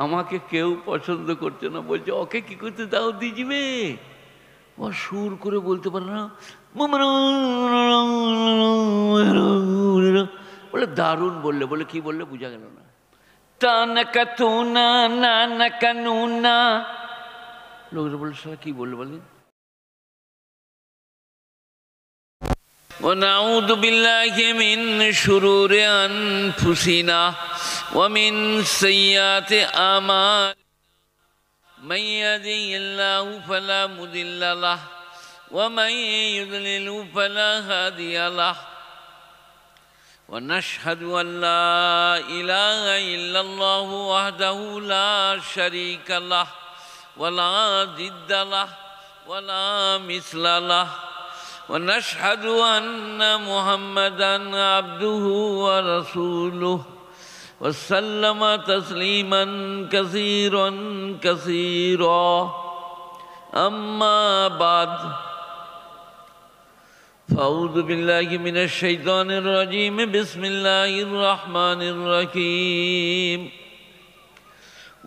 আমাকে কেউ পছন্দ করছে না, বলছে ওকে কি করতে দাও দিজিবে, ও সুর করে বলতে পারে না, বলে দারুণ বললে, বলে কি বললে বোঝা গেল না, টানাকা তোনা না নাকা নুনা, লোকরা বললে সারা কি বললে বলেন। ونعوذ بالله من شرور أنفسنا ومن سيئات أعمالنا من يهده الله فلا مضل له ومن يضلل فلا هادي له ونشهد أن لا إله إلا الله وحده لا شريك له ولا ضد له ولا مثل له ونشهد أن محمدًا عبده ورسوله وسلم تسليمًا كثيرًا كثيرًا أما بعد فأعوذ بالله من الشيطان الرجيم بسم الله الرحمن الرحيم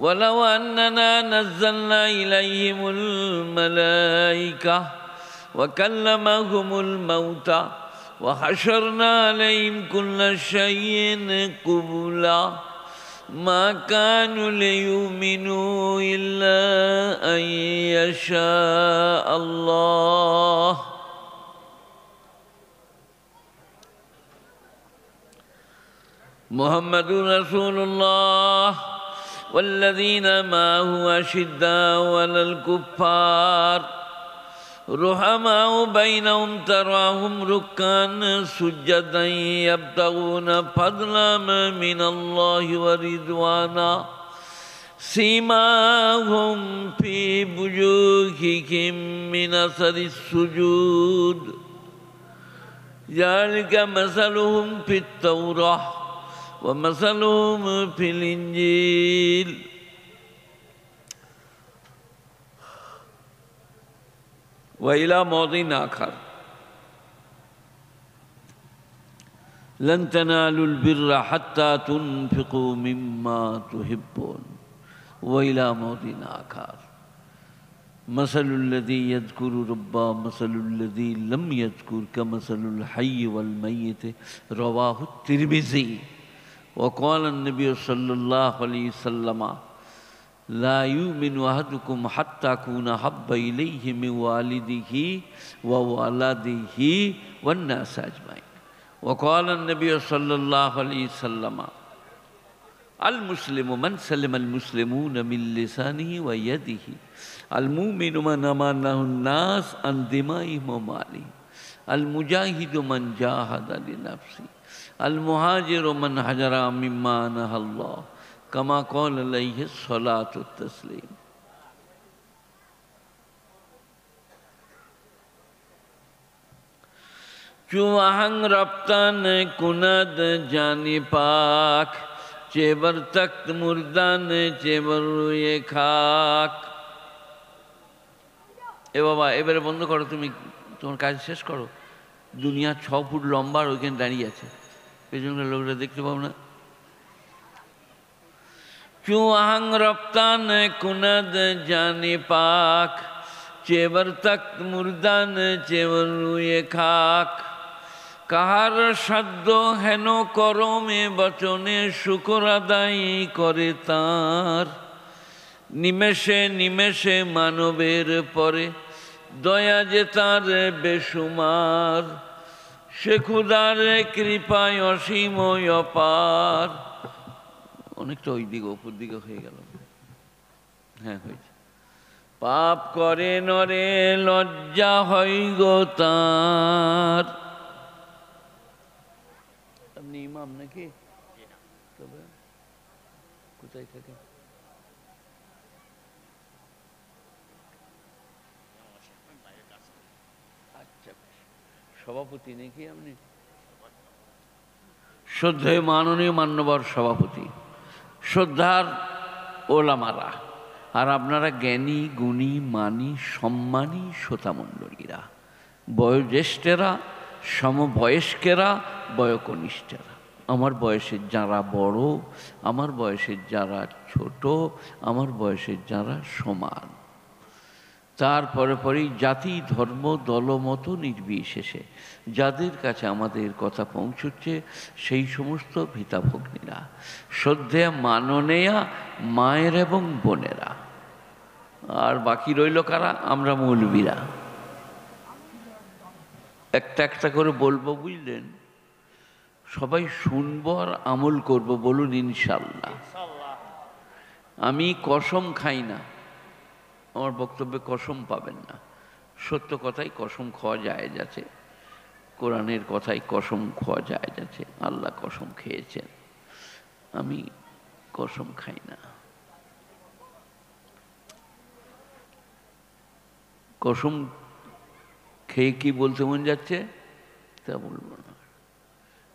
ولو أننا نزلنا إليهم الملائكة وكلمهم الموتى وحشرنا عليهم كل شيء قبلا ما كانوا ليؤمنوا إلا أن يشاء الله محمد رسول الله والذين معه أشداء على الكفار رحماء بينهم تراهم ركعا سجدا يبتغون فضلا من الله ورضوانا سيماهم في وجوههم من أثر السجود ذلك مثلهم في التوراة ومثلهم في الإنجيل وإلى موضع آخر لن تنالوا البر حتى تنفقوا مما تحبون وإلى موضع آخر مثل الذي يذكر ربه مثل الذي لم يذكر كمثل الحي والميت رواه الترمذي وقال النبي صلى الله عليه وسلم لا يؤمن أحدكم حتى أكون أحب إليه من والده وولده والناس أجمعين وقال النبي صلى الله عليه وسلم المسلم من سلم المسلمون من لسانه ويده المؤمن من أمانه الناس عن دمائهم ومالهم المجاهد من جاهد لنفسه المهاجر من هجر مما نهى الله كما قال عليه الصلاة والتسليم چوہنگ رفتن کند جانی پاک چیبر تخت مردان چیبر روئے খাক এ বাবা এবারে বন্ধ করো, তুমি তোমার কাজ শেষ করো। দুনিয়া 6 ফুট লম্বা আর ওইখানে দাঁড়িয়ে আছে, পেছনের লোকরা দেখতে পাও না। चूहंग रफ्तान कुनद जाने पाक चेबर तख्त मुर्दान चेबर रुए खाक কাহার সাধ্য হেন করমে বচনে শুকর আদায় করে তাঁর নিমেষে নিমেষে মানবের পরে দয়া যে তার বেসুমার সে খুদার কৃপায় অসীম অপার। অনেকটা ওই দিকে ওপর দিকে হয়ে গেল, হ্যাঁ হয়েছে। পাপ করে নরে লজ্জা হয় গো তাঁর। আপনি ইমাম নাকি? তবে কোথায় থাকে? আচ্ছা, সভাপতি নাকি আপনি? শ্রদ্ধেয় মাননীয় মান্যবর সভাপতি, শ্রদ্ধার ওলামারা, আর আপনারা জ্ঞানী গুণী মানী সম্মানী শ্রোতামণ্ডলীরা, বয়োজ্যেষ্ঠেরা সমবয়স্কেরা বয়োকনিষ্ঠেরা, আমার বয়সের যারা বড়, আমার বয়সের যারা ছোট, আমার বয়সের যারা সমান, তারপরে পরেই জাতি ধর্ম দলমত নির্বিশেষে যাদের কাছে আমাদের কথা পৌঁছচ্ছে সেই সমস্ত ভিতাভগ্নীরা, শ্রদ্ধেয়া মাননীয়া মায়ের এবং বোনেরা, আর বাকি রইল কারা? আমরা মৌলবীরা। একটা একটা করে বলবো, বুঝলেন? সবাই শুনবো আর আমল করব, বলুন ইনশাল্লাহ। আমি কসম খাই না, আমার বক্তব্যে কসম পাবেন না। সত্য কথাই কসম খাওয়া জায়েজ আছে, কোরআনের কথাই কসম খাওয়া জায়েজ আছে। আল্লাহ কসম খেয়েছেন, আমি কসম খাই না। কসম খেয়ে কি বলতে মন যাচ্ছে তা বলবো না।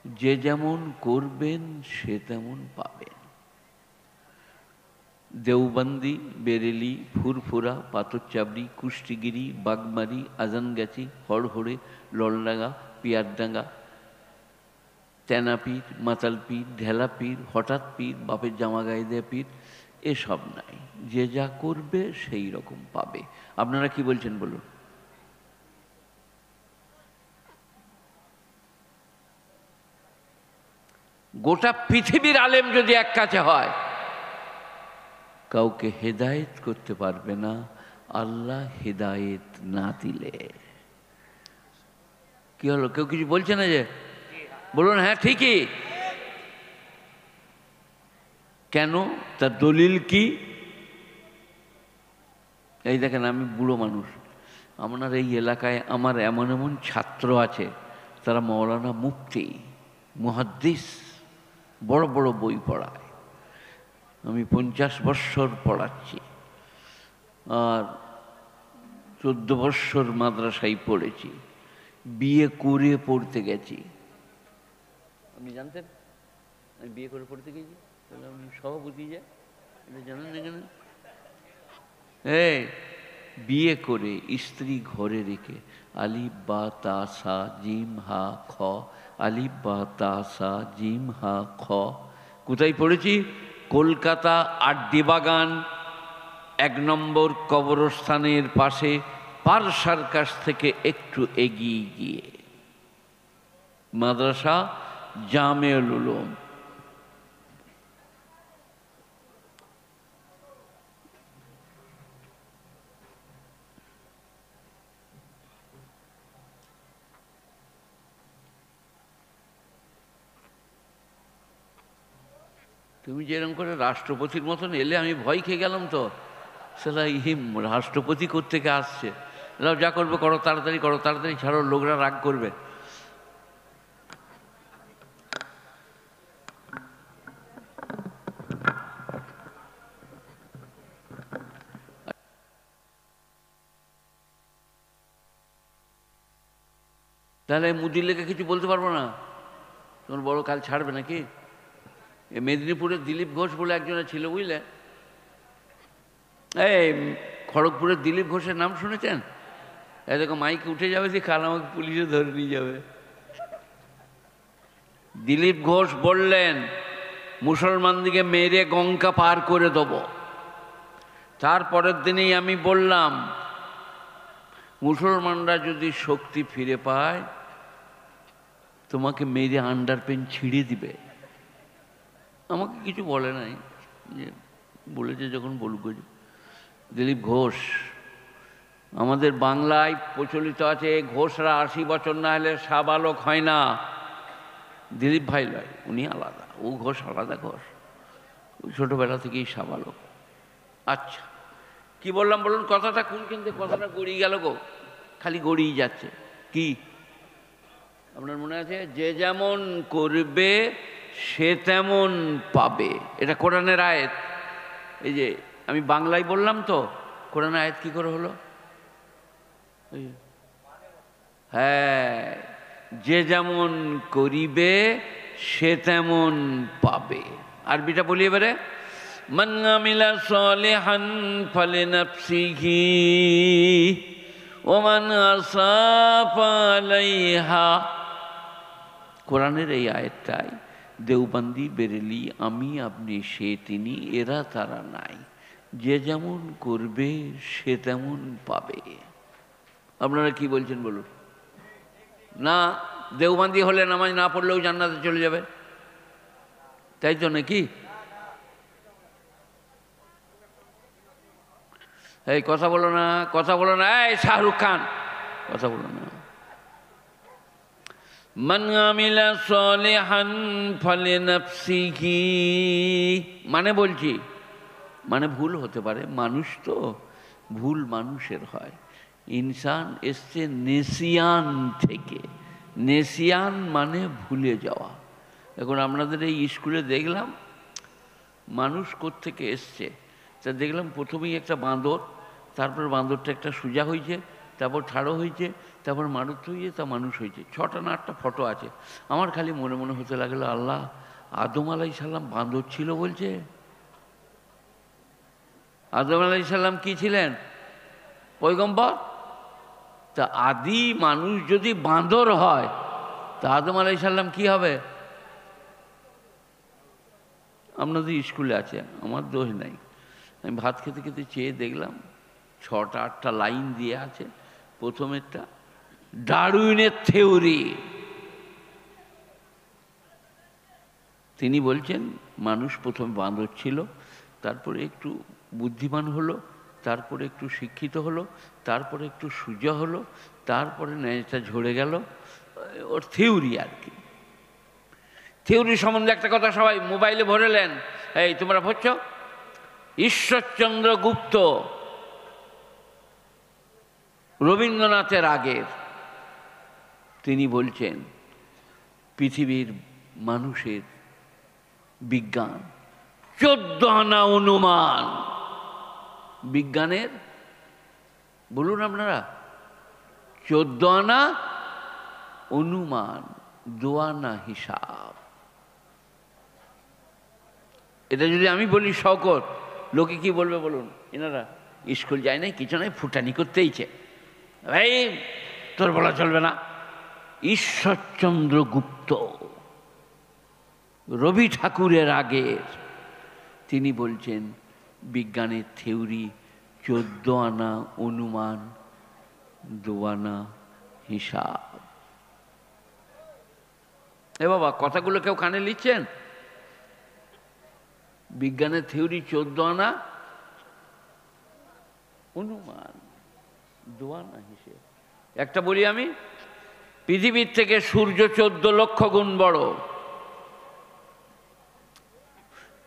যে যেমন করবেন সে তেমন পাবেন। দেওবন্দি, বেরেলি, ফুরফুরা, পাথরচাবড়ি, কুষ্টিগিরি, বাগমারি, আজানগাছি, হড়হড়ে, ললডাঙ্গা, পিয়ারডাঙ্গা, তেনাপীর, মাতালপীর, ঢেলাপীর, হঠাৎ পীর, বাপের জামা গায়ে দেয়া পীর, এসব নাই। যে যা করবে সেই রকম পাবে। আপনারা কি বলছেন বলুন? গোটা পৃথিবীর আলেম যদি এক কাছে হয়, কাউকে হেদায়েত করতে পারবে না আল্লাহ হেদায়েত না দিলে। কি হলো, কেউ কিছু বলছে না? যে বলুন হ্যাঁ ঠিকই। কেন? তার দলিল কি? এই দেখেন, আমি বুড়ো মানুষ, আপনার এই এলাকায় আমার এমন এমন ছাত্র আছে, তারা মৌলানা মুফতি, মুহাদ্দিস, বড় বড় বই পড়ায়। আমি 50 বৎসর পড়াচ্ছি, আর 14 বৎসর মাদ্রাসায় পড়েছি, বিয়ে করে পড়তে গেছি। আপনি জানতেন আমি বিয়ে করে পড়তে গেছি? তাহলে আমি সভাপতি যায়, এটা জানেন না কেন? এই বিয়ে করে স্ত্রী ঘরে রেখে, আলিফ বা তা সা জিম হা খ, আলিফ বা তা সা জিম হা খ। কোথায় পড়েছি? কলকাতা আড্ডিবাগান 1 নম্বর কবরস্থানের পাশে, পার সার্কাস থেকে একটু এগিয়ে গিয়ে মাদ্রাসা জামেউল উলুম। তুমি যেরকম করে রাষ্ট্রপতির মতন এলে আমি ভয় খেয়ে গেলাম। তো সেটা রাষ্ট্রপতি কোত্থেকে আসছে? এরাও যা করবে করো, তাড়াতাড়ি করো, তাড়াতাড়ি ছাড়ো, লোকরা রাগ করবে। তাহলে মুদির লেগে কিছু বলতে পারবো না? তোমার বড় কাল ছাড়বে নাকি? মেদিনীপুরের দিলীপ ঘোষ বলে একজনের ছিল, বুঝলে? এই খড়গপুরের দিলীপ ঘোষের নাম শুনেছেন? এই দেখো মাইকে উঠে যাবে, যে কাল আমাকে পুলিশে ধরে নিয়ে যাবে। দিলীপ ঘোষ বললেন মুসলমানদিকে মেরে গঙ্গা পার করে দেব। তারপরের দিনেই আমি বললাম মুসলমানরা যদি শক্তি ফিরে পায় তোমাকে মেরে আন্ডারপ্যান্ট ছিঁড়ে দিবে। আমাকে কিছু বলে নাই, যে বলেছে যখন বলবো। দিলীপ ঘোষ আমাদের বাংলায় প্রচলিত আছে, ঘোষরা 80 বছর না হলে সাবালক হয় না। দিলীপ ভাই লয়, উনি আলাদা, ও ঘোষ আলাদা ঘোষ, ওই ছোটোবেলা থেকেই সাবালক। আচ্ছা কি বললাম বলুন? কথাটা কোন, কিন্তু কথাটা গড়িয়ে গেল গো, খালি গড়িয়ে যাচ্ছে। কি আপনার মনে আছে? যে যেমন করবে সে তেমন পাবে, এটা কোরআনের আয়াত। এই যে আমি বাংলায় বললাম, তো কোরআনের আয়াত কি করে হলো? হ্যাঁ, যে যেমন করিবে সে তেমন পাবে। আরবিটা বলি এবারে। মান আমিলা সালিহান ফালিনাফসিহি ওয়া মান আসাফা আলাইহা। কোরআনের এই আয়াতটাই দেওবন্দি, বেরেলি, আমি, আপনি, সে, তিনি, এরা তারা নাই। যে যেমন করবে সে তেমন পাবে। আপনারা কি বলছেন বলুন? না, দেওবন্দি হলে নামাজ না পড়লেও জান্নাতে চলে যাবে, তাই তো নাকি? এই কথা বলো না, কথা বলো না, এই শাহরুখ খান, কথা বলো না। মান আমিলা সালিহান ফালিনাফসিহি, মানে বলছি, মানে ভুল হতে পারে, মানুষ তো, ভুল মানুষের হয়। ইনসান এসছে নেসিয়ান থেকে, নেসিয়ান মানে ভুলে যাওয়া। এখন আপনাদের এই স্কুলে দেখলাম মানুষ কোত্থেকে এসছে, তা দেখলাম প্রথমেই একটা বাঁদর, তারপর বাঁদরটা একটা সোজা হয়েছে, তারপর ঠাড়ো হয়েছে, তারপর মারুত হয়েছে, তা মানুষ হয়েছে। 6টা না 8টা ফটো আছে। আমার খালি মনে মনে হতে লাগলো, আল্লাহ, আদম আলাইহিস সালাম বাঁদর ছিল বলছে? আদম আলাইহিস সালাম কি ছিলেন? পয়গম্বর। তা আদি মানুষ যদি বাঁদর হয়, তা আদম আলাইহিস সালাম কি হবে? আপনাদের স্কুলে আছে, আমার দোষ নাই। আমি ভাত খেতে খেতে চেয়ে দেখলাম 6টা 8টা লাইন দিয়ে আছে। প্রথমেরটা ডারউইনের থিওরি। তিনি বলছেন মানুষ প্রথমে বাঁদর ছিল, তারপরে একটু বুদ্ধিমান হলো, তারপরে একটু শিক্ষিত হলো, তারপরে একটু সোজা হলো, তারপরে ন্যায়টা ঝরে গেল। ওর থিওরি আর কি। থিওরি সম্বন্ধে একটা কথা সবাই মোবাইলে ভরেলেন, এই তোমরা ভরছ? ঈশ্বরচন্দ্র গুপ্ত, রবীন্দ্রনাথের আগের, তিনি বলছেন পৃথিবীর মানুষের বিজ্ঞান 14 আনা অনুমান। বিজ্ঞানের বলুন আপনারা, 14 আনা অনুমান, 2 আনা হিসাব। এটা যদি আমি বলি শওকত, লোকে কি বলবে বলুন? এনারা স্কুল যায় নাই, কিছু নাই, ফুটানি করতেইছে। ভাই তোর বলা চলবে না। ঈশ্বরচন্দ্র গুপ্ত, রবি ঠাকুরের আগের, তিনি বলছেন বিজ্ঞানের থিওরি 14 আনা অনুমান, 2 আনা হিসাব। এ বাবা, কথাগুলো কেউ কানে লিখছেন? বিজ্ঞানের থিওরি 14 আনা অনুমান, 2 আনা হিসেব। একটা বলি আমি, পৃথিবীর থেকে সূর্য 14 লক্ষ গুণ বড়।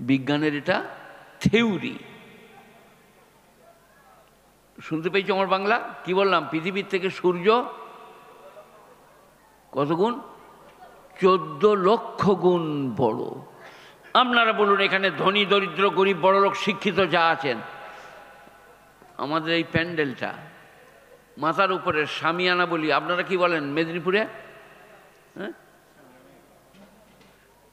বিজ্ঞানের এটা থিওরি। শুনতে পেয়েছো আমার বাংলা? কি বললাম? পৃথিবীর থেকে সূর্য কত গুণ? 14 লক্ষ গুণ বড়। আপনারা বলুন, এখানে ধনী দরিদ্র গরিব বড়লোক শিক্ষিত যা আছেন, আমাদের এই প্যান্ডেলটা মাথার উপরে শামিয়ানা বলি, আপনারা কি বলেন মেদিনীপুরে? হ্যাঁ,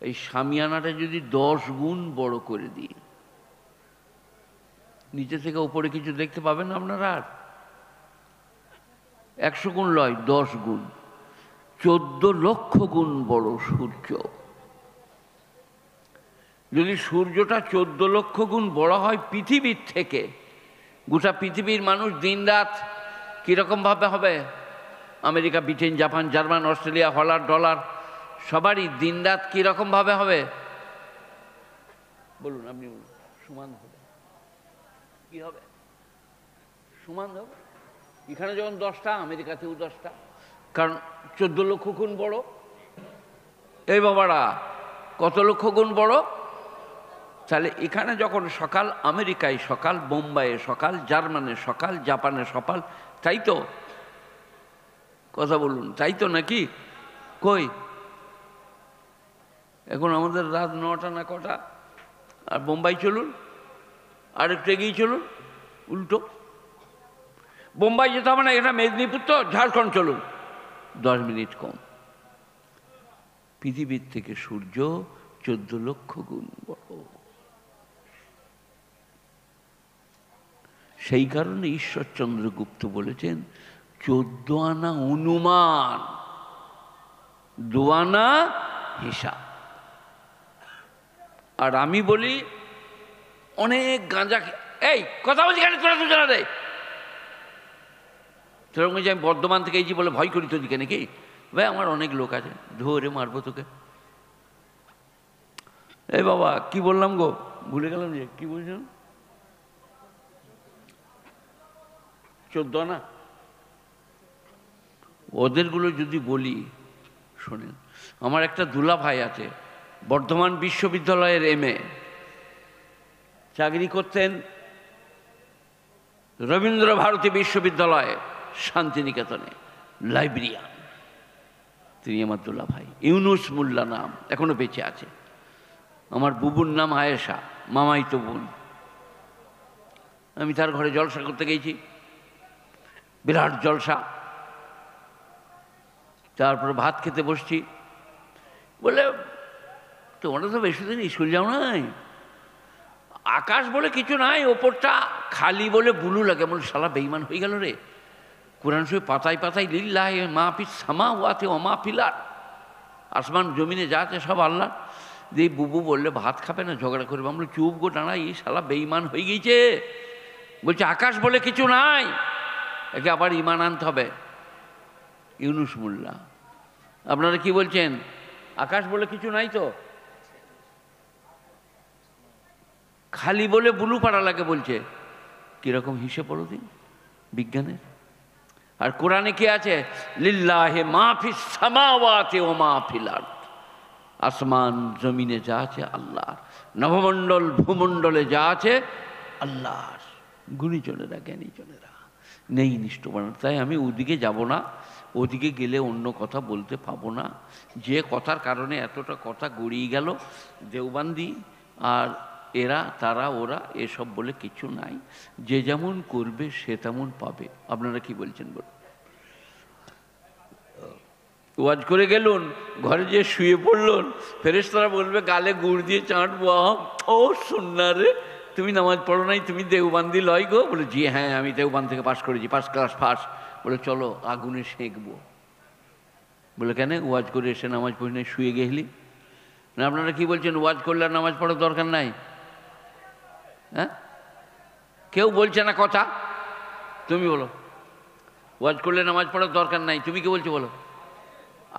এই শামিয়ানাটা যদি 10 গুণ বড় করে দিই, নিচে থেকে উপরে কিছু দেখতে পাবেন আপনারা? আর 100 গুণ লয়, 10 গুণ, 14 লক্ষ গুণ বড় সূর্য। যদি সূর্যটা 14 লক্ষ গুণ বড় হয় পৃথিবীর থেকে, গোটা পৃথিবীর মানুষ দিনরাত কীরকমভাবে হবে? America, Britain, Japan, German, Australia, Holland, dollar, সবারই দিনরাত কীরকমভাবে হবে বলুন? আপনি বলুন। সমান হবে। কি হবে? সমান হবে। এখানে যখন 10টা, আমেরিকাতেও 10টা, কারণ 14 লক্ষ গুণ বড়। এই বাবারা, কত লক্ষ গুণ বড়? তাহলে এখানে যখন সকাল, আমেরিকায় সকাল, বোম্বাইয়ে সকাল, জার্মানে সকাল, জাপানে সকাল, তাই তো? কথা বলুন, তাই তো নাকি? কই এখন আমাদের রাত 9টা না কটা? আর বোম্বাই চলুন, আর একটু এগিয়ে চলুন, উল্টো। বোম্বাই যেতে হবে না, এটা মেদিনীপুর তো, ঝাড়খণ্ড চলুন, 10 মিনিট কম। পৃথিবীর থেকে সূর্য 14 লক্ষ গুণ বড়। সেই কারণে ঈশ্বরচন্দ্র গুপ্ত বলেছেন 14 আনা অনুমান, 2 আনা হিসাব। আর আমি বলি অনেক গাঁজা, এই কথা বলছি কেন তোরা দুজনা রে, সেরকম যে আমি বর্ধমান থেকে এইছি বলে ভয় করি তোদিকে নাকি? ভাই আমার অনেক লোক আছে, ধরে মারবো তোকে। এই বাবা কি বললাম গো, ভুলে গেলাম যে কি বলছিলাম, 14 না? ওদেরগুলো যদি বলি শোনেন, আমার একটা দুলা ভাই আছে, বর্ধমান বিশ্ববিদ্যালয়ের MA, চাকরি করতেন রবীন্দ্র ভারতী বিশ্ববিদ্যালয়ে শান্তিনিকেতনে, লাইব্রেরিয়ান। তিনি আমার দুলা ভাই, ইউনুস মোল্লা নাম, এখনো বেঁচে আছে। আমার বুবুর নাম আয়েশা, মামাই তো বোন। আমি তার ঘরে জলসা করতে গেছি, বিরাট জলসা। তারপরে ভাত খেতে বসছি, বলে তোমরা তো বেশি দিন স্কুল যাও নাই, আকাশ বলে কিছু নাই, ওপরটা খালি বলে বুলু লাগে। বলে শালা বেঈমান হয়ে গেল রে, কোরআন শরীফ পাতায় পাতায় লিল্লাহি মা ফিস সামাওয়াতি ওয়া মা ফিল আরদ, আসমান জমিনে যা আছে সব আল্লাহ। দিয়ে বুবু বললে ভাত খাবে না, ঝগড়া করবে। আমরা চুপ গো টানা, এই শালা বেঈমান হয়ে গিয়েছে। বলছে আকাশ বলে কিছু নাই, একে আবার ইমান আনতে হবে। ইউনুস মোল্লা, আপনারা কি বলছেন? আকাশ বলে কিছু নাই তো, খালি বলে বুলু পাড়া লাগে বলছে। কিরকম হিসেব বলো দিন বিজ্ঞানের। আর কোরআনে কি আছে? লিল্লাহি মা ফিস সামাওয়াতি ওয়া মা ফিল আরদ, আসমান জমিনে যা আছে আল্লাহর, নবমণ্ডল ভূমণ্ডলে যা আছে আল্লাহর। গুণীজনেরা জ্ঞানীজনেরা নেই নিষ্ঠবান। তাই আমি ওদিকে যাব না, ওদিকে গেলে অন্য কথা বলতে পাবো না। যে কথার কারণে এতটা কথা গড়িয়ে গেল, দেওবান্দি আর এরা তারা ওরা এসব বলে কিছু নাই, যে যেমন করবে সে তেমন পাবে। আপনারা কি বলছেন বলুন? ওয়াজ করে গেলুন, ঘরে যে শুয়ে পড়লুন, ফেরেশতারা বলবে গালে গুড় দিয়ে চাঁটবো, ও সুন্না রে তুমি নামাজ পড়ো নাই, তুমি দেওবান্দি লয় গো? বলে জি হ্যাঁ আমি দেওবান থেকে পাশ করেছি, 1st ক্লাস ফার্স্ট। বলে চলো আগুনে সেঁকবো। বলে কেন? ওয়াজ করে এসে নামাজ পড়ি নাই, শুয়ে গেলি না? আপনারা কি বলছেন, ওয়াজ করলে আর নামাজ পড়ার দরকার নাই? হ্যাঁ, কেউ বলছে না কথা, তুমি বলো ওয়াজ করলে নামাজ পড়ার দরকার নাই। তুমি কি বলছো বলো?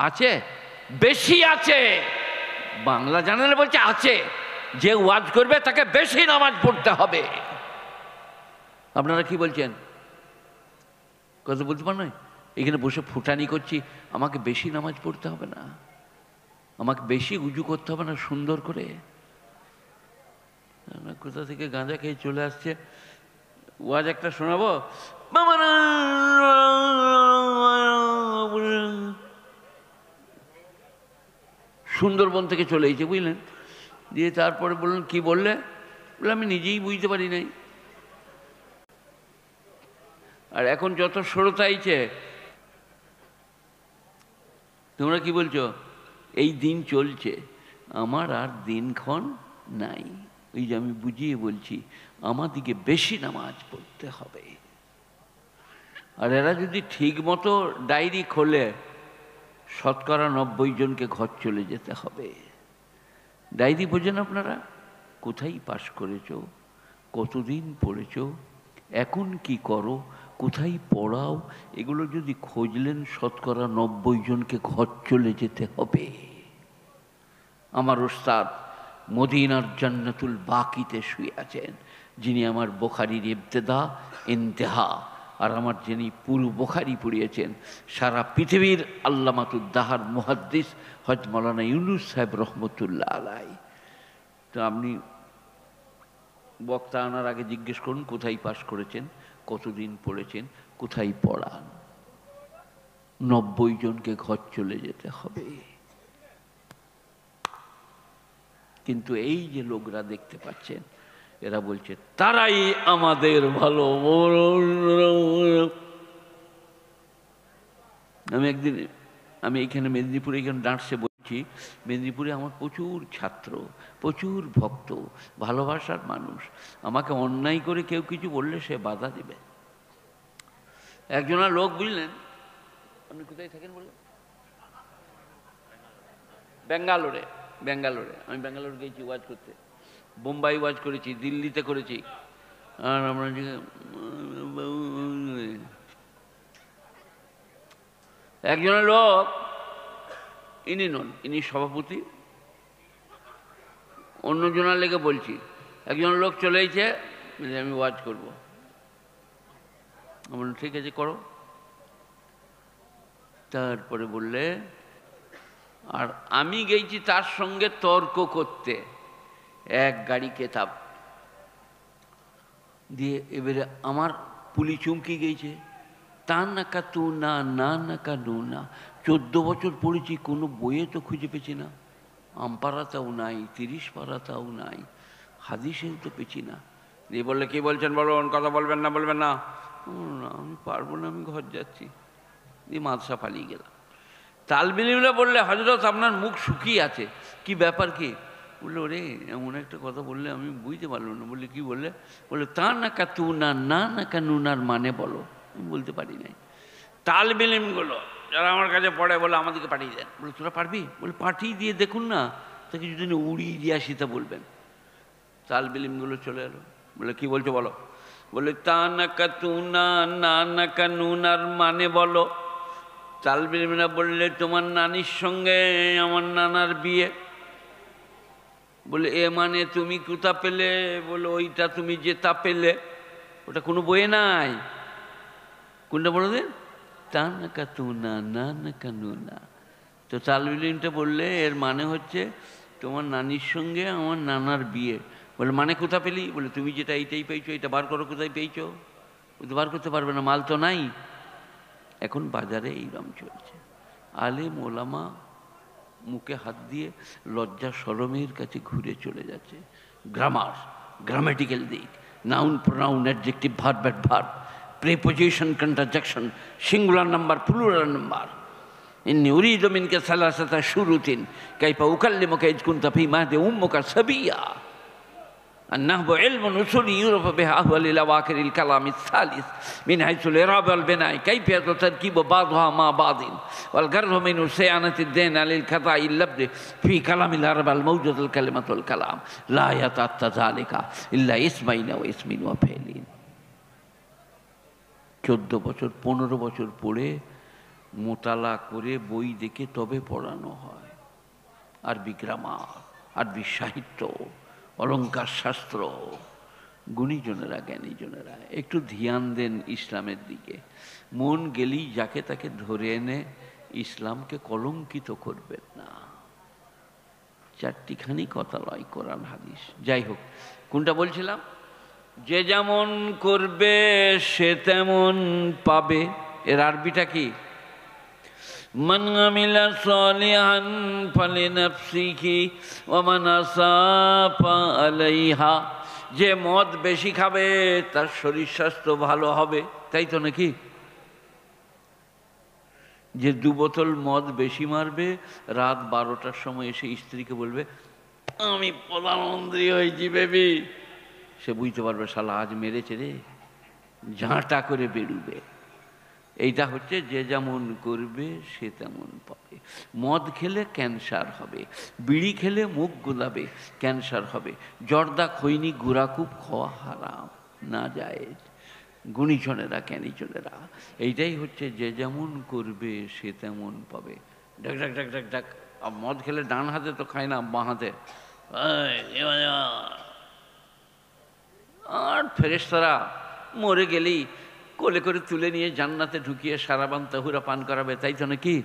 আছে, বেশি আছে। বাংলা জানালে বলছে আছে, যে ওয়াজ করবে তাকে বেশি নামাজ পড়তে হবে। আপনারা কি বলছেন? কথা বলতে পার নয়, এখানে বসে ফুটানি করছি, আমাকে বেশি নামাজ পড়তে হবে না, আমাকে বেশি উজু করতে হবে না সুন্দর করে। কোথা থেকে গাঁজা খেয়ে চলে আসছে। ওয়াজ একটা শোনাবো, সুন্দরবন থেকে চলে এসেছে বুঝলেন। দিয়ে তারপরে বললেন কি বললে? বলে আমি নিজেই বুঝতে পারি নাই। আর এখন যত শ্রোতা আইছে, তোমরা কি বলছো? এই দিন চলছে, আমার আর দিনক্ষণ নাই। ওই যে আমি বুঝিয়ে বলছি, আমাদিকে বেশি নামাজ পড়তে হবে। আর এরা যদি ঠিক মতো ডায়েরি খোলে, 90% জনকে ঘর চলে যেতে হবে। ডায়েরি বোঝেন আপনারা? কোথায় পাশ করেছ, কতদিন পড়েছ, এখন কি করো, কোথায় পড়াও, এগুলো যদি খুঁজলেন 90% জনকে ঘর চলে যেতে হবে। আমার ওস্তাদ মদিনার জান্নাতুল বাকিতে শুয়ে আছেন, যিনি আমার বুখারীর ইবতেদা ইন্তেহা, আর আমার যিনি পুরো বুখারী পড়িয়েছেন, সারা পৃথিবীর আল্লামাতুদ্দাহার মুহাদ্দিস হযরত মাওলানা ইউনুস সাহেব রহমতুল্লাহ আলাই। তো আপনি বক্তা আনার আগে জিজ্ঞেস করুন কোথায় পাশ করেছেন, কতদিন পড়েছেন, কোথায় পড়ান। 90 জনকে ঘর চলে যেতে হবে। কিন্তু এই যে লোকরা দেখতে পাচ্ছেন, এরা বলছে তারাই আমাদের ভালো। আমি এখানে মেদিনীপুরে এখানে ডাঁটসে বলছি, মেদিনীপুরে আমার প্রচুর ছাত্র, প্রচুর ভক্ত, ভালোবাসার মানুষ। আমাকে অন্যায় করে কেউ কিছু বললে সে বাধা দেবে। একজনা লোক বুঝলেন, আপনি কোথায় থাকেন বললেন? ব্যাঙ্গালোরে। আমি ব্যাঙ্গালোর গেছি ওয়াজ করতে। বোম্বাই ওয়াজ করেছি, দিল্লিতে করেছি। আর আমরা একজনের লোক, ইনি নন, ইনি সভাপতি, অন্যজনের লেগে বলছি, একজন লোক চলেইছে আমি ওয়াজ করব। আমরা ঠিক আছে করো। তারপরে বললে, আর আমি গেছি তার সঙ্গে তর্ক করতে, এক গাড়ি কেতাব দিয়ে। এবারে আমার পুলি চুমকি গেছে, তা নাকা তু না, না নাকা নু না। 14 বছর পড়েছি, কোনো বইয়ে তো খুঁজে পেছি না, আমপাড়াতেও নাই, 30 পাড়াতেও নাই, হাদিসেও তো পেছি না। দিয়ে বললে, কি বলছেন বলুন, কথা বলবেন না বলবেন না? না আমি পারবো না, আমি ঘর যাচ্ছি। দিয়ে মাদ্রাসা পালিয়ে গেলাম। তালবিলিমরা বললে, হজরত আপনার মুখ শুকিয়ে আছে, কি ব্যাপার কি? বললো, ওরে এমন একটা কথা বললে আমি বুঝতে পারলাম না। বললে, কি বললে? বললো, তা নাকা তু না, না নাকা নুনার মানে বলো। আমি বলতে পারি নাই। তালবিলিমগুলো যারা আমার কাছে পড়ে বলে, আমাদেরকে পাঠিয়ে দেন। বলে, তোরা পারবি? বলে, পাঠিয়ে দিয়ে দেখুন না, তাকে যদি উড়িয়ে দিয়ে আসি তা বলবেন। তালবিলিমগুলো চলে এলো। বলে, কি বলছো বলো? বলে, তা নাকা তু না, না নাকা নুনার মানে বলো। তালবিলিমরা বললে, তোমার নানির সঙ্গে আমার নানার বিয়ে। বলে, এ মানে তুমি কোথা পেলে? বলে, ওইটা তুমি যেটা পেলে, ওটা কোনো বইয়ে নাই। কোনটা বলো দেন? তা নাকা তু না, না নাকা নু না। তো তালবিলিমটা বললে, এর মানে হচ্ছে তোমার নানির সঙ্গে আমার নানার বিয়ে। বলে, মানে কোথা পেলি? বলে, তুমি যেটা এইটাই পেয়েছো, এটা বার করো, কোথায় পেয়েছো? ওই তো বার করতে পারবে না, মাল তো নাই। এখন বাজারে এইরকম চলছে। আলেম ওলামা মুখে হাত দিয়ে লজ্জা শরমের কাছে ঘুরে চলে যাচ্ছে। গ্রামার, গ্রামেটিক্যাল দিক, noun pronoun adjective verb adverb, preposition conjunction, singular number plural number. ইন্নী উরিদু মিনকা সালাসাতা শুরুতিন কাইফা উকাল্লিমুকা ইয কুনতা ফী মাহদি উম্মুকা সাবিয়্যা। النحو علم أصولي يعرف به أحوال الأواخر الكلام الثالث من حيث الإعراب والبناء كيفية تركيب بعضها مع بعض والغرض من صيانة الدين على القطع اللفظ في كلام العرب الموجود الكلمة والكلام لا يتأتى ذلك إلا اسمين واسم وفعل। 14 বছর 15 বছর পড়ে মোতালা করে বই দেখে তবে পড়ানো হয়। আরবি গ্রামার, আরবি সাহিত্য, অলঙ্কার শাস্ত্র। গুণীজনেরা, জ্ঞানীজনেরা একটু ধ্যান দেন ইসলামের দিকে। মন গেলেই যাকে তাকে ধরে এনে ইসলামকে কলঙ্কিত করবেন না। 4টিখানি কথা লয়, কোরআন হাদিস। যাই হোক, কোনটা বলছিলাম? যে যেমন করবে সে তেমন পাবে। এর আরবিটা কি? মান আমিলা সালিহান ফালিনাফসিহি ওয়া মান আসাআ ফাআলাইহা। যে মদ বেশি খাবে তার শরীর স্বাস্থ্য ভালো হবে, তাই তো নাকি? যে 2 বোতল মদ বেশি মারবে, রাত 12টার সময় এসে স্ত্রীকে বলবে, আমি প্রধানমন্ত্রী হয়েছি বেবি, সে বুঝতে পারবে শালা আজ মেরেছে রে, ঝাঁটা করে বেরুবে। এইটা হচ্ছে যে যেমন করবে সে তেমন পাবে। মদ খেলে ক্যান্সার হবে, বিড়ি খেলে মুখ গোলাবে, ক্যান্সার হবে। জর্দা, খৈনি, গুড়াকুপ খাওয়া হারাম, না জায়েজ। গুণীজনেরা, জ্ঞানীজনেরা, এইটাই হচ্ছে যে যেমন করবে সে তেমন পাবে। ডাক ডাক ডাক ডাক ডাক। মদ খেলে ডান হাতে তো খায় না, বাঁ হাতে। আর ফেরেশতারা মরে গেলেই কোলে করে তুলে নিয়ে জান্নাতে ঢুকিয়ে সারাবান তাহুরা পান করাবে, তাই তো নাকি?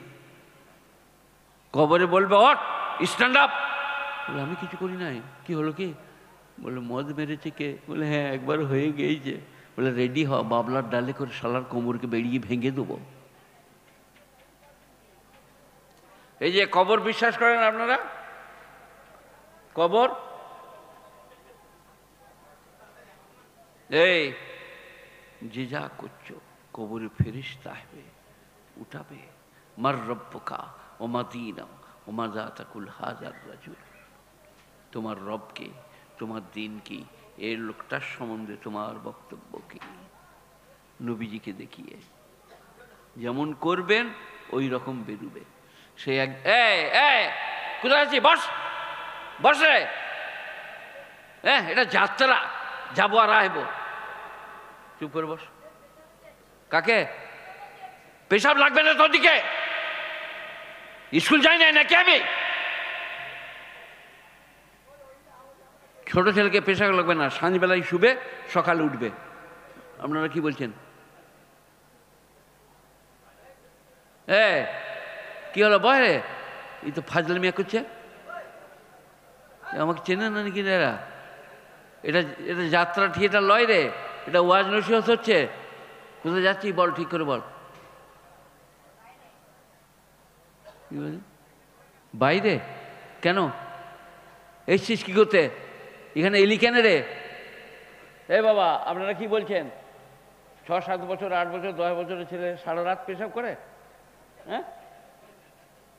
কবরে বলবে, হট, স্ট্যান্ড আপ। বলে, আমি কিছু করি নাই। কি হলো কি? বলে, মদ মেরেছে কে? বলে, হ্যাঁ একবার হয়ে গিয়েছে। বলে, রেডি হ, বাবলার ডালে করে শালার কোমরকে বেরিয়ে ভেঙে দেবো। এই যে কবর বিশ্বাস করেন আপনারা? কবর, এই যে যা করছো কবরে ফেরেশতা আসবে, উঠাবে। মার রব্বুকা ও মা দীনুকা ও মাযা তাকুল হাযার রাজুল। তোমার রবকে, তোমার দিন কি, এই লোকটার সম্বন্ধে তোমার বক্তব্য কি? নবীজিকে দেখিয়ে যেমন করবেন ওই রকম বেরুবে। সে এক, কোথায় আছি? বস, বসে। হ্যাঁ, এটা যাত্রা, যাবো আর আসবো। চুপ করে বস। কাকে? পেশাব লাগবে না তোর দিকে? স্কুল যাই নাই নাকি আমি? ছোট ছেলেকে পেশাব লাগবে না, সাঁঝবেলায় শুবে সকালে উঠবে। আপনারা কি বলছেন? কি হলো বয়? এই তো ফাজলামিয়া করছে। আমাকে চেনে না নাকি এরা? এটা এটা যাত্রা থিয়েটার লয় রে, এটা ওয়াজ নসিহত হচ্ছে। কোথায় যাচ্ছি বল, ঠিক করে বল। বাইরে? কেন এসছিস কি করতে? এখানে এলি কেন রে? বাবা, আপনারা কি বলছেন? 6-7 বছর, 8 বছর, 10 বছরের ছেলে সারা রাত পেশাব করে? হ্যাঁ,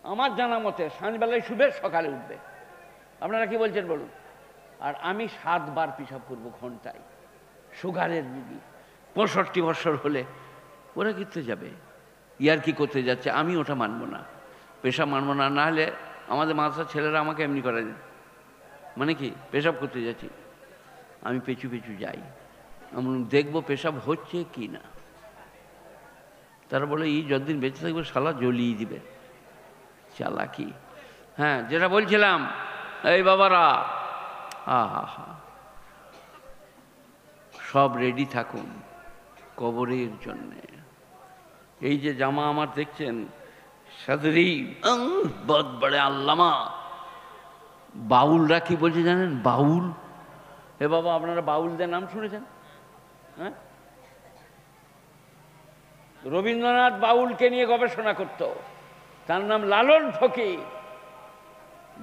আমার জানা মতে সাঁঝবেলায় শুবে সকালে উঠবে। আপনারা কি বলছেন বলুন? আর আমি 7 বার পেশাব করবো ঘন্টায়। সুগারের রুগী, 65 বছর হলে ওরা কিতে যাবে? ইয়ার কি করতে যাচ্ছে? আমি ওটা মানবো না, পেশাব মানবো না। না হলে আমাদের মাদ্রাসার ছেলেরা আমাকে এমনি করে দেন, মানে কি পেশাব করতে যাচ্ছি, আমি পেছু পেছু যাই, আমি দেখবো পেশাব হচ্ছে কি না। তারা বলে এই যতদিন বেঁচে থাকবে শালা জ্বলিয়ে দিবে। চালাকি। হ্যাঁ, যেটা বলছিলাম, এই বাবারা, আহা, সব রেডি থাকুন কবরের জন্যে। এই যে জামা আমার দেখছেন, সাদরি বহুত বড় আল্লামা। বাউলরা কি বলছে জানেন? বাউল, বাবা আপনারা বাউলদের নাম শুনেছেন? হ্যাঁ, রবীন্দ্রনাথ বাউলকে নিয়ে গবেষণা করত, তার নাম লালন ফকির।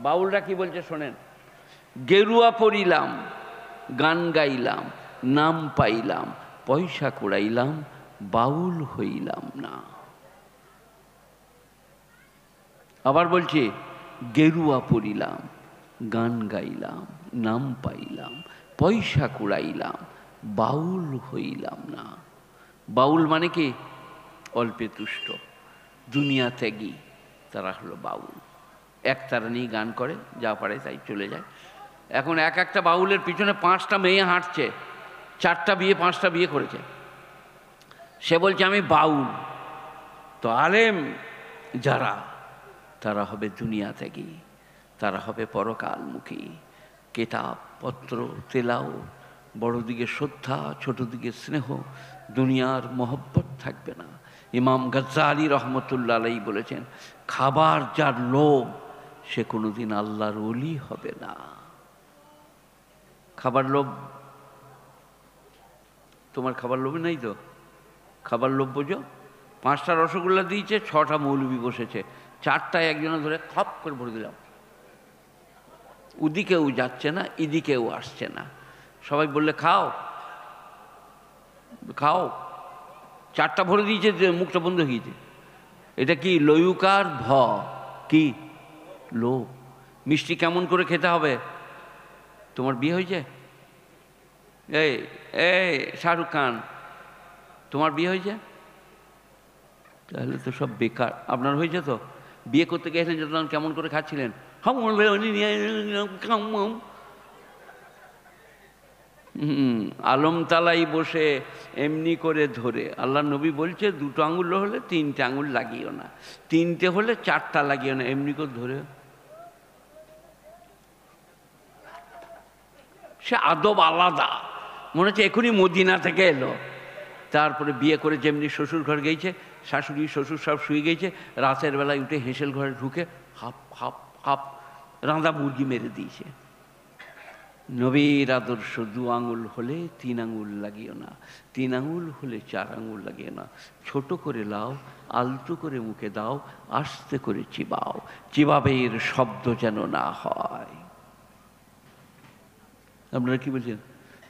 বাউলরা কি বলছে শোনেন, গেরুয়া পরিলাম, গান গাইলাম, নাম পাইলাম, পয়সা কুড়াইলাম, বাউল হইলাম না। আবার বলছে, গেরুয়া পরিলাম, গান গাইলাম, নাম পাইলাম, পয়সা কুড়াইলাম, বাউল হইলাম না। বাউল মানে কি? অল্পে তুষ্ট, দুনিয়া ত্যাগী, তারা হলো বাউল। একতারা নিয়ে গান করে, যা পারে তাই চলে যায়। এখন একটা বাউলের পিছনে 5টা মেয়ে হাঁটছে, 4টা বিয়ে 5টা বিয়ে করেছে। সে বলছে আমি বাউল। তো আলেম যারা, তারা হবে দুনিয়া ত্যাগী, তারা হবে পরকালমুখী। কেতাব পত্র তেলাও, বড় দিকে শ্রদ্ধা, ছোট দিকে স্নেহ, দুনিয়ার মহব্বত থাকবে না। ইমাম গজ্জালি রহমতুল্লাহ আলাইহি বলেছেন, খাবার যার লোভ সে কোনোদিন আল্লাহর ওলি হবে না। খাবার লোভ, তোমার খাবার লোভ নাই তো? খাবার লোভ বোঝো? 5টা রসগোল্লা দিয়েছে, 6টা মৌলবি বসেছে, 4টায় একজনে ধরে খপ করে ভরে দিলাম। ওদিকেও যাচ্ছে না, এদিকেও আসছে না। সবাই বললে খাও খাও, 4টা ভরে দিয়েছে, মুখটা বন্ধ হয়ে গিয়েছে। এটা কি? লয়ুকার ভ, কি লোভ। মিষ্টি কেমন করে খেতে হবে? তোমার বিয়ে হয়েছে? এই এই শাহরুখ খান, তোমার বিয়ে হয়েছে? তাহলে তো সব বেকার। আপনার হয়েছে তো? বিয়ে করতে গেছিলেন যখন কেমন করে খাচ্ছিলেন? আলমতালাই বসে এমনি করে ধরে। আল্লাহ নবী বলছে 2টো আঙুল হলে 3টে আঙুল লাগিও না, 3টে হলে 4টা লাগিও না, এমনি করে ধরে। সে আদব আলাদা, মনে হচ্ছে এখনই মদিনা থেকে এলো। তারপরে বিয়ে করে যেমনি শ্বশুর ঘর গেছে, শাশুড়ি শ্বশুর সব শুয়ে গেছে, রাতের বেলায় উঠে হেঁসেল ঘরে ঢুকে হাপ হাপ হাপ রাঁধা মুরগি মেরে দিয়েছে। নবীর আদর্শ 2 আঙুল হলে 3 আঙুল লাগিও না, 3 আঙুল হলে 4 আঙুল লাগিও না। ছোট করে লাও, আলতো করে মুখে দাও, আস্তে করে চিবাও, চিবাবের শব্দ যেন না হয়। আপনারা কি বলছেন?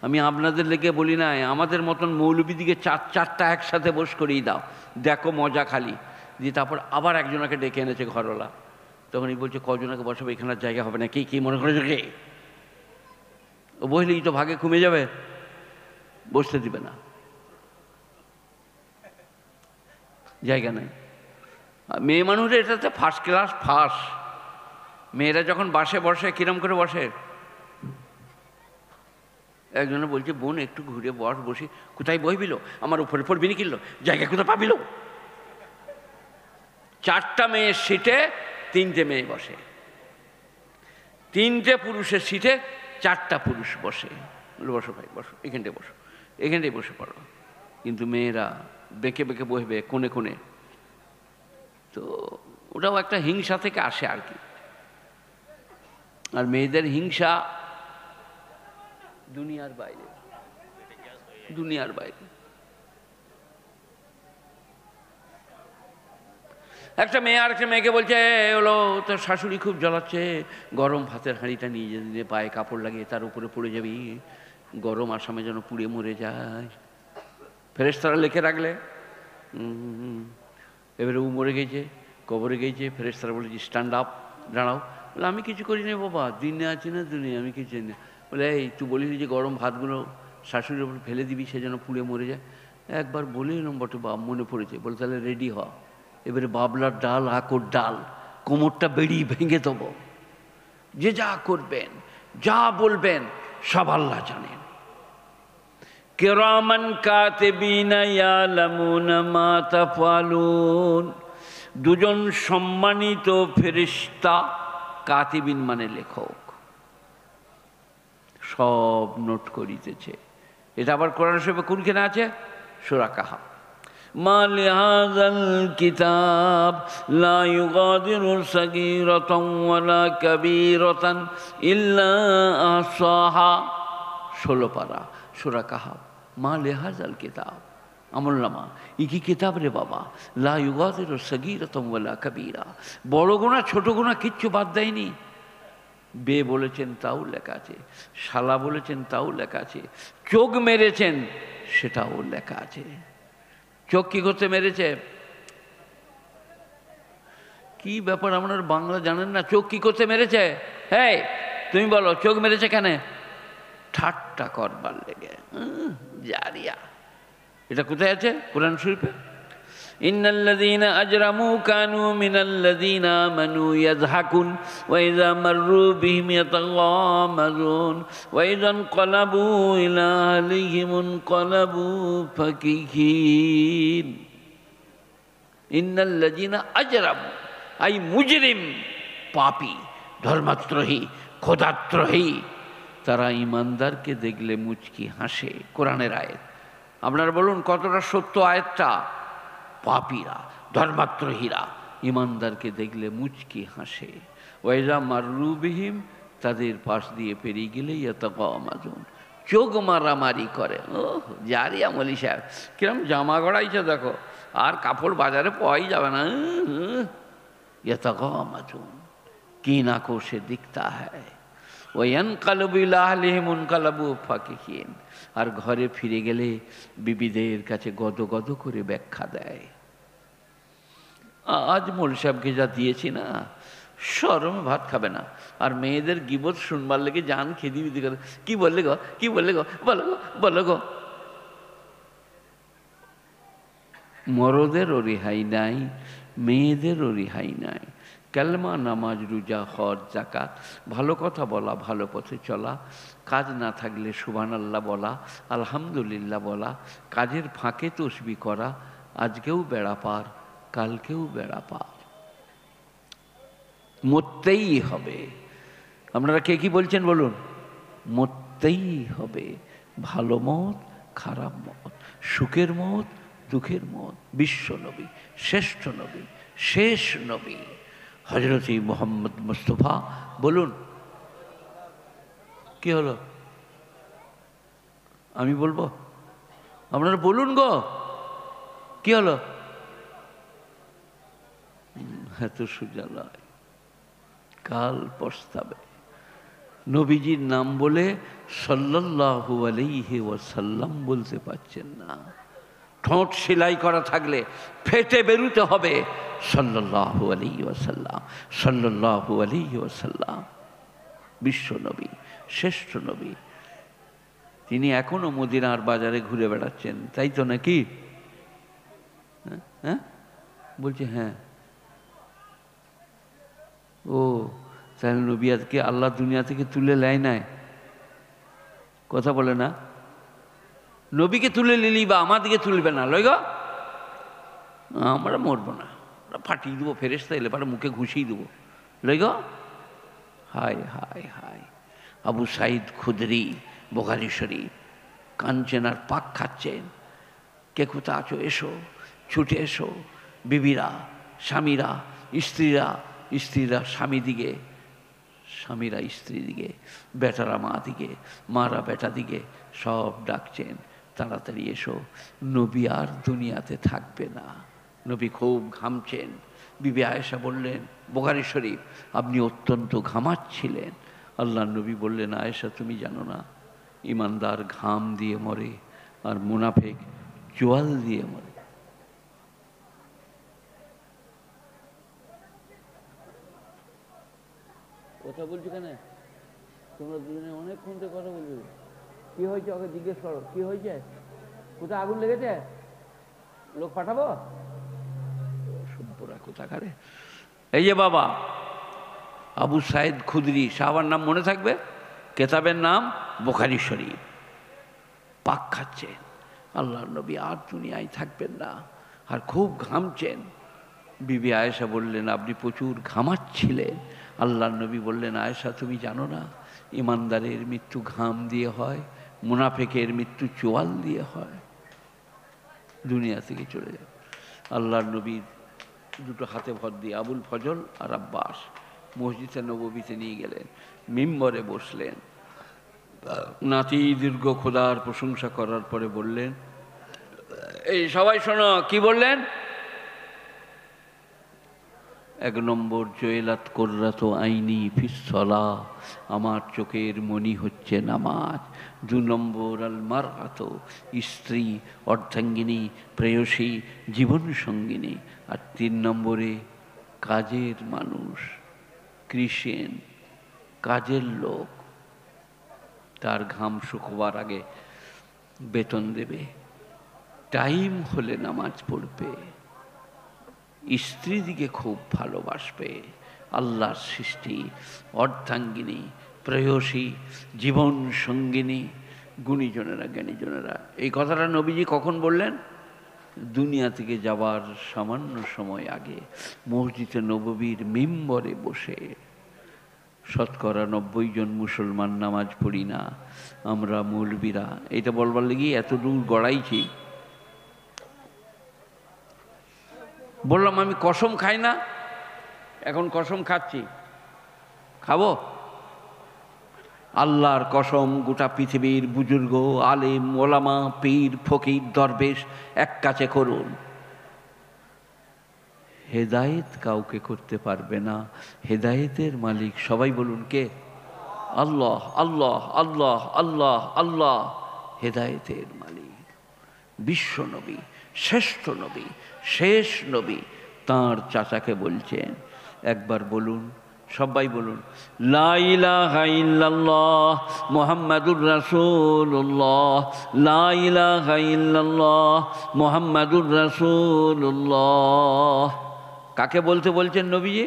আমি আপনাদের লেগে বলি না, আমাদের মতন মৌলবীদিকে 4টা একসাথে বস করেই দাও, দেখো মজা খালি। দিয়ে তারপর আবার একজনকে ডেকে এনেছে ঘরওয়ালা, তখনই বলছে কজনকে বসাবে, এখানে জায়গা হবে না। কি মনে করেছো কে? ও বসলেই তো ভাগে কমে যাবে, বসতে দিবে না, জায়গা নেই। মেয়ে মানুষের এটাতে ফার্স্ট ক্লাস ফার্স্ট। মেয়েরা যখন বাসে বসে কিরম করে বসে? একজনে বলছে, বোন একটু ঘুরে বসি। কোথায় বসবিল? আমার উপরে পড়বি নি কিনলো, জায়গা কোথায় পাবিল? 4টা মেয়ের সিটে 3টে মেয়ে বসে, 3টে পুরুষের সিটে 4টা পুরুষ বসে। বসো ভাই, বসো, এখানটায় বসো, এখানটায় বসে পড়ো। কিন্তু মেয়েরা বেঁকে বেঁকে বসবে কোণে কোণে। তো ওটাও একটা হিংসা থেকে আসে আর কি। আর মেয়েদের হিংসা দুনিয়ার বাইরে, দুনিয়ার বাইরে। একটা মেয়ে আর একটা মেয়েকে বলছে, হলো তোর শাশুড়ি খুব জ্বলাচ্ছে, গরম ভাতের হাঁড়িটা নিয়ে যেতে, পায়ে কাপড় লাগিয়ে তার উপরে পড়ে যাবি, গরম আসামে যেন পুড়ে মরে যায়। ফেরেশতারা লিখে রাখলে। এবারে ও মরে গেছে, কবরে গেছে, ফেরেশতারা বলেছে স্ট্যান্ড আপ, দাঁড়াও। বলে আমি কিছু করিনি বাবা, দিনে আছি না দুনিয়া, আমি কিছু জানি না। বলে এই তুই বলিস যে গরম ভাতগুলো শাশুড়ির ওপর ফেলে দিবি, সে যেন পুড়ে মরে যায়। একবার বলে এলাম বটে, বাপ মনে পড়েছে। বলে তাহলে রেডি হ, এবারে বাবলার ডাল, আকর ডাল, কোমরটা বেরিয়ে ভেঙে দেবো। যে যা করবেন, যা বলবেন সব আল্লাহ জানেন। কিরামান কাতিবিনা ইয়ালামুনা মা তাফআলুন। দুজন সম্মানিত ফেরেশতা, কাতিবিন মানে লেখক, সব নোট করিতেছে। এটা আবার কোরআন শরীফে কোনখানে আছে? সূরা কাহাফ। মা লিহাযাল কিতাব লা ইউগাদিরু সাগীরাতান ওয়ালা কাবীরাতান ইল্লা আহসাহা। 16 পারা সূরা কাহাফ। মা লিহাযাল কিতাব, আমলনামা, ই কি কিতাব রে বাবা, লা ইউগাদিরু সাগীরাতান ওয়ালা কাবীরা, বড় গুনাহ ছোট গুনাহ কিচ্ছু বাদ দেয়নি। বে বলেছেন তাও লেখা আছে, শালা বলেছেন তাও লেখা আছে, চোখ মেরেছেন সেটাও লেখা আছে। চোখ কি করতে মেরেছে? কি ব্যাপার, আপনার বাংলা জানেন না? চোখ কি করতে মেরেছে? হ্যাঁ তুমি বলো, চোখ মেরেছে কেন? ঠাট্টা করবার লেগে। জারিয়া। এটা কোথায় আছে? কোরআন শরীফে। ইন্নাল্লাযীনা আজরামু কানু মিনাল্লাযীনা আমানু ইয়াযহাকুন ওয়া ইযা মাররু বিহিম ইয়াতাগামাযুন ওয়া ইযা ইনকালাবু ইলা আহলিহিম ইনকালাবু ফাকিহিন। ইন্নাল্লাযীনা আজরামু আই মুজরিম, পাপী, ধর্মাত্রহী, খোদাত্রহী, তারা ইমানদারকে দেখলে মুচকি হাসে। কোরআনের আয়াত। আপনারা বলুন কতটা সত্য আয়াতটা? পাপীরা, ধর্মাত্রহীরা ইমানদারকে দেখলে মুচকি হাসে। ওয়াইজা মাররু বিহিম, তাদের পাশ দিয়ে পেরিয়ে গেলে ইয়াতাগামাযুন, চোখ মারামারি করে। ও জারিয়া মলি সাহেব কিরম জামা গড়াইছে দেখো, আর কাপড় বাজারে পাওয়াই যাবে না। ইয়াতাগামাযুন, কি না কো সে দিখতা হ্যায়। ওয়ানকালাবু ইলা আহলিহিম ইনকালাবু ফাকিহিন, আর ঘরে ফিরে গেলে বিবিদের কাছে গদ গদ করে ব্যাখ্যা দেয়। আজ মোল সাহেবকে যা দিয়েছি না, শরমে ভাত খাবে না। আর মেয়েদের গিবত শুনবার লেগে জান খেদি বিদি করে, কি বললে গো, কি বললে গো, বলো গো, বলো গো। মরদেরও রেহাই নাই, মেয়েদেরও রেহাই নাই। কালমা, নামাজ, রোজা, হজ, যাকাত, ভালো কথা বলা, ভালো পথে চলা, কাজ না থাকলে সুবহানাল্লাহ বলা, আলহামদুলিল্লাহ বলা, কাজের ফাঁকে তসবিহ করা, আজকেও বেড়া পার, কালকেও বেড়া পার। মরতেই হবে। আপনারা কে কি বলছেন বলুন? মরতেই হবে। ভালো মত, খারাপ মত, সুখের মত, দুঃখের মত। বিশ্ব নবী, শ্রেষ্ঠ নবী, শেষ নবী হযরত মুহাম্মদ মুস্তাফা। বলুন কি হলো? আমি বলবো? আপনারা বলুন গো, কি হলো? এত সোজা নয়, কাল পস্তাবে। নবীজির নাম বলে সাল্লাল্লাহু আলাইহি ওয়াসাল্লাম বলতে পারছেন না। ঠোঁট সেলাই করা থাকলে ফেটে বেরুতে হবে সাল্লাল্লাহু আলাইহি ওয়াসাল্লাম, সাল্লাল্লাহু আলাইহি ওয়াসাল্লাম। বিশ্ব নবী, শ্রেষ্ঠ নবী, তিনি এখনো মদিনার বাজারে ঘুরে বেড়াচ্ছেন, তাই তো নাকি? হ্যাঁ বলছে হ্যাঁ। ও তাহলে নবী আজকে আল্লাহ দুনিয়া থেকে তুলে নেয় নাই? কথা বলে না? নবীকে তুলে নিলি বা আমাদিকে তুলবে না, লই গো আমরা মরবো না, ওরা ফাটিয়ে দেবো, ফেরেশতা এলে পারে মুখে ঘুষিয়ে দেবো, লই গো। হায় হায় হায়, আবু সাইদ খুদরি, বুখারী শরীফ, কাঁদছেন আর পাক খাচ্ছেন। কে কোথা আছো, এসো, ছুটে এসো। বিবিরা, স্বামীরা, স্ত্রীরা, স্ত্রীরা স্বামী দিকে, স্বামীরা স্ত্রী দিকে, বেটারা মা দিকে, মারা বেটা দিকে, সব ডাকছেন তাড়াতাড়ি এসো, নবী আর দুনিয়াতে থাকবে না। নবী খুব ঘামছেন। বিবি আয়েশা বললেন, বুখারী শরীফ, আপনি অত্যন্ত ঘামাচ্ছিলেন। আল্লাহর নবী বললেন, আয়েশা তুমি জানো না, ইমানদার ঘাম দিয়ে মরে আর মুনাফিক জোয়াল দিয়ে মরে। কথা বলছি কেন? তোমরা দুজনে অনেকক্ষণ থেকে কথা বলবে। কি হয়েছে ওকে জিজ্ঞেস করো, কি হয়েছে, কোথায় আগুন লেগেছে, লোক পাঠাবো? সভ্যরা কোথাকারে। এই যে বাবা আবু সাইদ খুদরি, সাহাবার নাম মনে থাকবে, কেতাবের নাম বুখারী শরীফ, পাক খাচ্ছেন। আল্লাহর নবী আর দুনিয়ায় থাকবেন না, আর খুব ঘামছেন। বিবি আয়েশা বললেন, আপনি প্রচুর ঘামাচ্ছিলেন। আল্লাহর নবী বললেন, আয়েশা তুমি জানো না, ইমানদারের মৃত্যু ঘাম দিয়ে হয়, মুনাফিকের মৃত্যু চোয়াল দিয়ে হয়, দুনিয়া থেকে চলে যায়। আল্লাহর নবীর দুটো হাতে ভর দিয়ে আবুল ফজল আর আব্বাস মসজিদে নববীতে নিয়ে গেলেন, মিম্বরে বসলেন। নাতি দীর্ঘ খোদার প্রশংসা করার পরে বললেন, এই সবাই শোনো, কি বললেন? 1 নম্বর, জয়েলাত কুররাতু আইনি ফিস-সালাহ, আমার চোখের মনি হচ্ছে নামাজ। 2 নম্বর, আল মারআতু, স্ত্রী, অর্ধাঙ্গিনী, প্রেয়সী, জীবন সঙ্গিনী। আর 3 নম্বরে, কাজের মানুষ, ক্রিশ্চিয়ান, কাজের লোক, তার ঘাম শুকোবার আগে বেতন দেবে, টাইম হলে নামাজ পড়বে, স্ত্রীদিকে খুব ভালোবাসবে। আল্লাহর সৃষ্টি, অর্ধাঙ্গিনী, প্রেয়সী, জীবন সঙ্গিনী, গুণীজনেরা, জ্ঞানীজনেরা। এই কথাটা নবীজি কখন বললেন? দুনিয়া থেকে যাবার সামান্য সময় আগে মসজিদে নববীর মিম্বরে বসে। 90% জন মুসলমান নামাজ পড়ি না আমরা মৌলবীরা। এটা বলবার লেগে এত দূর গড়াইছি। বললাম আমি কসম খাই না, এখন কসম খাচ্ছি, খাবো। আল্লাহর কসম, গোটা পৃথিবীর বুজুর্গ, আলেম, ওলামা, পীর, ফকির, দরবেশ এক কাছে করুন, হেদায়েত কাউকে করতে পারবে না। হেদায়েতের মালিক সবাই বলুন কে? আল্লাহ, আল্লাহ, আল্লাহ, আল্লাহ, আল্লাহ হেদায়েতের মালিক। বিশ্ব নবী, শ্রেষ্ঠ নবী, শেষ নবী তাঁর চাচাকে বলছেন, একবার বলুন, সবাই বলুন, লা ইলাহা ইল্লাল্লাহ মুহাম্মাদুর রাসূলুল্লাহ, লা ইলাহা ইল্লাল্লাহ মুহাম্মাদুর রাসূলুল্লাহ। কাকে বলতে বলছেন নবীজি?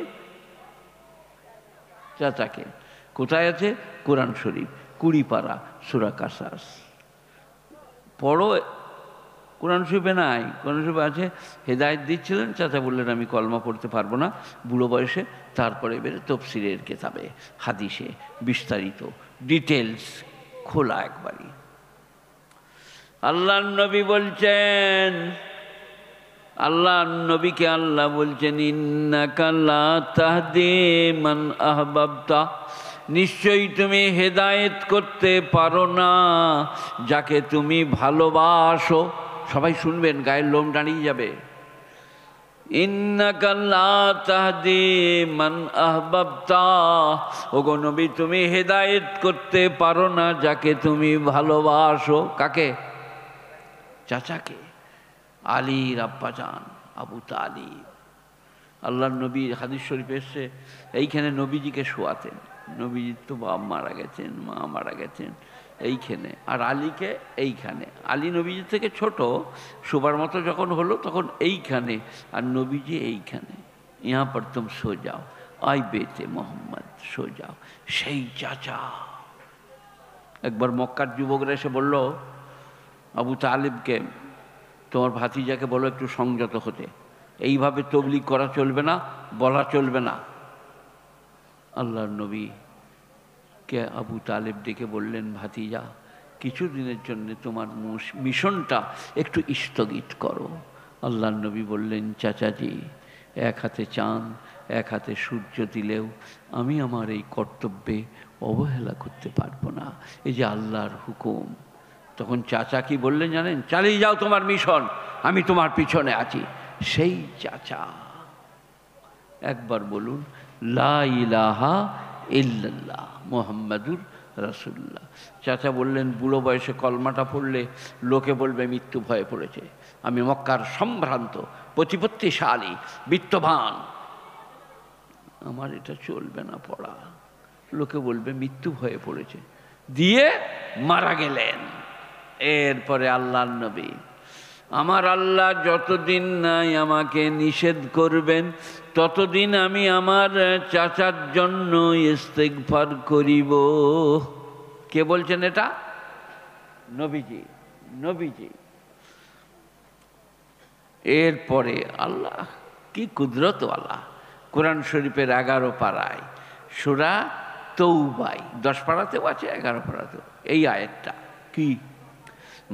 চাচাকে। কোথায় আছে? কোরআন শরীফ 20 পারা সূরা কাসাস পড়ো। কোরআন শরীফে নাই, কোরআন শরীফে আছে। হেদায়েত দিচ্ছিলেন, চাচা বললেন আমি কলমা পড়তে পারবো না বুড়ো বয়সে। তারপরে এবারে তফসিরের কেতাবে, হাদিসে বিস্তারিত ডিটেলস খোলা একবারই। আল্লাহর নবী বলছেন, আল্লাহর নবীকে আল্লাহ বলছেন, ইন্নাকা লা তাহদি মান আহবাবতা, নিশ্চয়ই তুমি হেদায়েত করতে পারো না যাকে তুমি ভালোবাসো। সবাই শুনবেন, গায়ের লোম দাঁড়িয়ে যাবে। ইন্নাকা লা তাহদি মান আহবাবতা, ওগো নবী তুমি হেদায়েত করতে পারো না যাকে তুমি ভালোবাসো। কাকে? চাচাকে, আলীর আব্বাজান আবু তালিব। আল্লাহর নবী, হাদিস শরীফ এসছে, এইখানে নবীজিকে শোয়াতেন। নবীজির তো বাপ মারা গেছেন, মা মারা গেছেন এইখানে, আর আলীকে এইখানে। আলী নবীজির থেকে ছোট, শোবার মতো যখন হলো তখন এইখানে, আর নবীজি এইখানে। ইহা পর তুম সো যাও, আই বেতে মোহাম্মদ সো যাও। সেই চাচা একবার মক্কার যুবকরা এসে বলল আবু তালিবকে, তোমার ভাতিজাকে বলো একটু সংযত হতে, এইভাবে তবলিগ করা চলবে না, বলা চলবে না। আল্লাহর নবী কে আবু তালেব ডেকে বললেন, ভাতিজা কিছুদিনের জন্য তোমার মিশনটা একটু স্থগিত করো। আল্লাহর নবী বললেন, চাচাজি এক হাতে চাঁদ এক হাতে সূর্য দিলেও আমি আমার এই কর্তব্যে অবহেলা করতে পারবো না, এই যে আল্লাহর হুকুম। তখন চাচা কি বললেন জানেন? চালিয়ে যাও তোমার মিশন, আমি তোমার পিছনে আছি। সেই চাচা একবার বলুন লা ইলাহা ইল্লাল্লাহ মুহাম্মাদুর রাসূলুল্লাহ। চাচা বললেন, বুড়ো বয়সে কলমাটা পড়লে লোকে বলবে মৃত্যু ভয়ে পড়েছে। আমি মক্কার সম্ভ্রান্ত প্রতিপত্তিশালী বিত্তবান, আমার এটা চলবে না পড়া, লোকে বলবে মৃত্যু ভয়ে পড়েছে, দিয়ে মারা গেলেন। এরপরে আল্লাহর নবী, আমার আল্লাহ যতদিন নাই আমাকে নিষেধ করবেন ততদিন আমি আমার চাচার জন্য ইস্তেগফার করিব। কে বলছেন এটা? নবীজি, নবীজি। এরপরে আল্লাহ কি কুদরতওয়ালা, কোরআন শরীফের 11 পারায় সূরা তৌবায়, 10 পারাতেও আছে 11 পারাতেও এই আয়াতটা কি,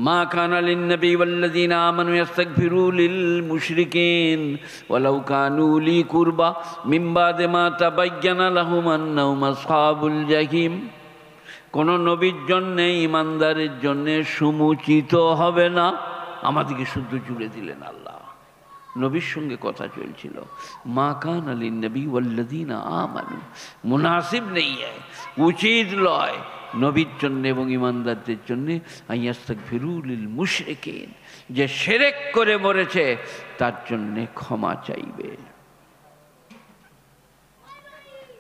মা কানা লিন-নবী ওয়াল্লাযীনা আমানু ইস্তাগফিরু লিল-মুশরিকিন ওয়ালাউ কানু লি কুরবা মিন বাদি মা তাবায়্যানা লাহুম আন্নাহুম আসহাবুল জাহিম। কোন নবীর জন্যে, ইমানদারের জন্যে সমুচিত হবে না। আমাদেরকে শুদ্ধ জুড়ে দিলেন আল্লাহ, নবীর সঙ্গে কথা চলছিল। মা কানা লিন-নবী ওয়াল্লাযীনা আমানু, মুনাসিব নেই, উচিত লয় নবীর জন্য এবং ইমানদারদের জন্য আইয়াস্তাগফিরু লিল মুশরিকিন, যে শিরক করে মরেছে তার জন্য ক্ষমা চাইবে।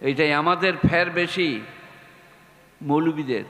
এইটাই আমাদের ফের বেশি মৌলবীদের।